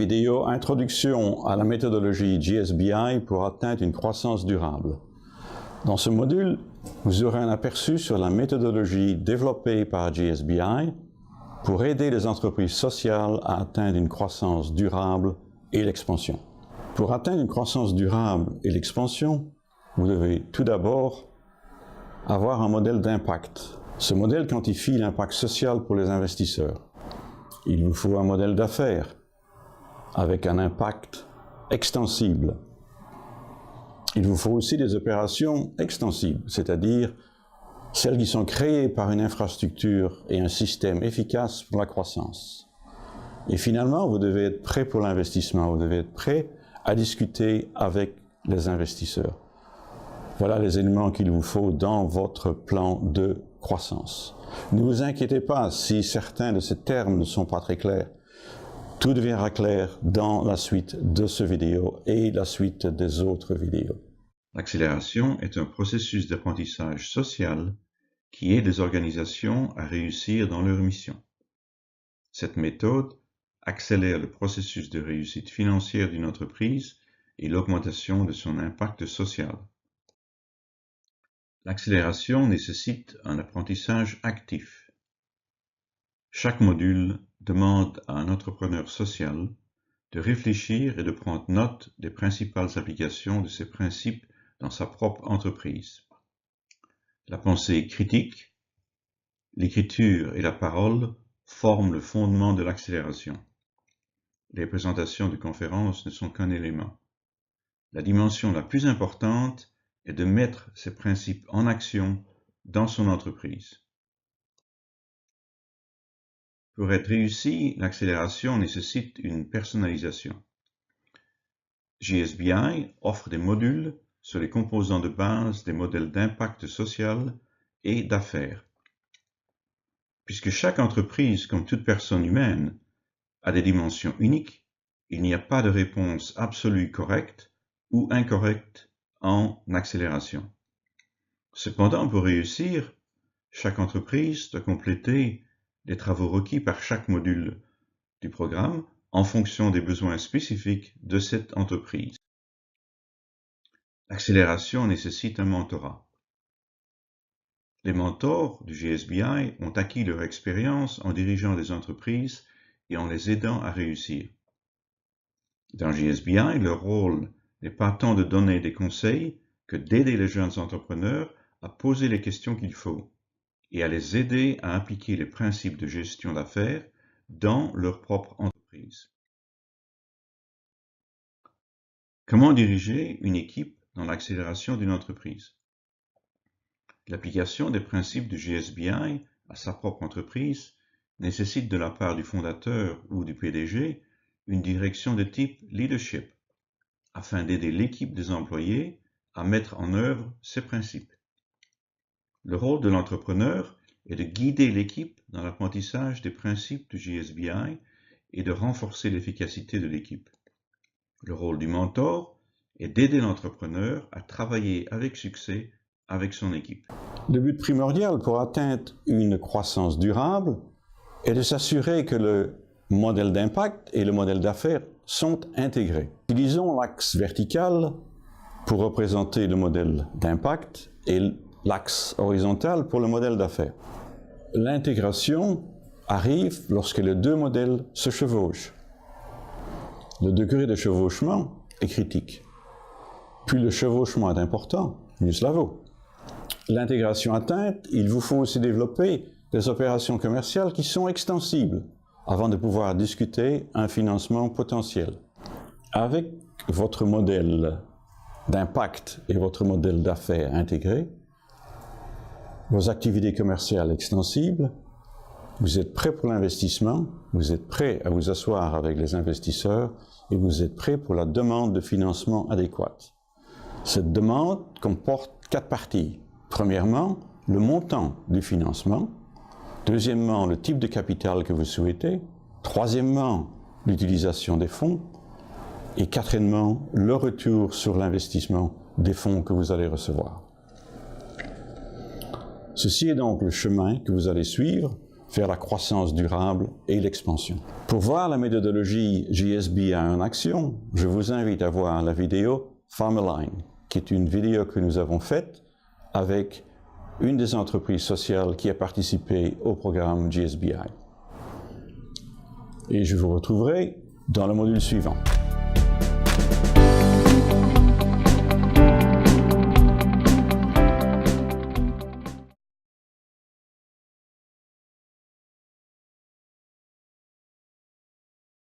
vidéo Introduction à la méthodologie GSBI pour atteindre une croissance durable. Dans ce module, vous aurez un aperçu sur la méthodologie développée par GSBI pour aider les entreprises sociales à atteindre une croissance durable et l'expansion. Pour atteindre une croissance durable et l'expansion, vous devez tout d'abord avoir un modèle d'impact. Ce modèle quantifie l'impact social pour les investisseurs. Il vous faut un modèle d'affaires avec un impact extensible. Il vous faut aussi des opérations extensibles, c'est-à-dire celles qui sont créées par une infrastructure et un système efficace pour la croissance. Et finalement, vous devez être prêt pour l'investissement, vous devez être prêt à discuter avec les investisseurs. Voilà les éléments qu'il vous faut dans votre plan de croissance. Ne vous inquiétez pas si certains de ces termes ne sont pas très clairs. Tout deviendra clair dans la suite de cette vidéo et la suite des autres vidéos. L'accélération est un processus d'apprentissage social qui aide les organisations à réussir dans leur mission. Cette méthode accélère le processus de réussite financière d'une entreprise et l'augmentation de son impact social. L'accélération nécessite un apprentissage actif. Chaque module demande à un entrepreneur social de réfléchir et de prendre note des principales applications de ces principes dans sa propre entreprise. La pensée critique, l'écriture et la parole forment le fondement de l'accélération. Les présentations de conférences ne sont qu'un élément. La dimension la plus importante est de mettre ces principes en action dans son entreprise. Pour être réussi, l'accélération nécessite une personnalisation. GSBI offre des modules sur les composants de base des modèles d'impact social et d'affaires. Puisque chaque entreprise, comme toute personne humaine, a des dimensions uniques, il n'y a pas de réponse absolue correcte ou incorrecte en accélération. Cependant, pour réussir, chaque entreprise doit compléter les travaux requis par chaque module du programme en fonction des besoins spécifiques de cette entreprise. L'accélération nécessite un mentorat. Les mentors du GSBI ont acquis leur expérience en dirigeant des entreprises et en les aidant à réussir. Dans GSBI, leur rôle n'est pas tant de donner des conseils que d'aider les jeunes entrepreneurs à poser les questions qu'il faut et à les aider à appliquer les principes de gestion d'affaires dans leur propre entreprise. Comment diriger une équipe dans l'accélération d'une entreprise? L'application des principes du GSBI à sa propre entreprise nécessite de la part du fondateur ou du PDG une direction de type leadership, afin d'aider l'équipe des employés à mettre en œuvre ces principes. Le rôle de l'entrepreneur est de guider l'équipe dans l'apprentissage des principes du GSBI et de renforcer l'efficacité de l'équipe. Le rôle du mentor est d'aider l'entrepreneur à travailler avec succès avec son équipe. Le but primordial pour atteindre une croissance durable est de s'assurer que le modèle d'impact et le modèle d'affaires sont intégrés. Utilisons l'axe vertical pour représenter le modèle d'impact et l'axe horizontal pour le modèle d'affaires. L'intégration arrive lorsque les deux modèles se chevauchent. Le degré de chevauchement est critique. Plus le chevauchement est important, mieux cela vaut. L'intégration atteinte, il vous faut aussi développer des opérations commerciales qui sont extensibles avant de pouvoir discuter un financement potentiel. Avec votre modèle d'impact et votre modèle d'affaires intégrés, vos activités commerciales extensibles, vous êtes prêt pour l'investissement, vous êtes prêt à vous asseoir avec les investisseurs et vous êtes prêt pour la demande de financement adéquate. Cette demande comporte 4 parties. Premièrement, le montant du financement. Deuxièmement, le type de capital que vous souhaitez. Troisièmement, l'utilisation des fonds. Et quatrièmement, le retour sur l'investissement des fonds que vous allez recevoir. Ceci est donc le chemin que vous allez suivre vers la croissance durable et l'expansion. Pour voir la méthodologie JSBI en action, je vous invite à voir la vidéo Farmerline, qui est une vidéo que nous avons faite avec une des entreprises sociales qui a participé au programme JSBI. Et je vous retrouverai dans le module suivant.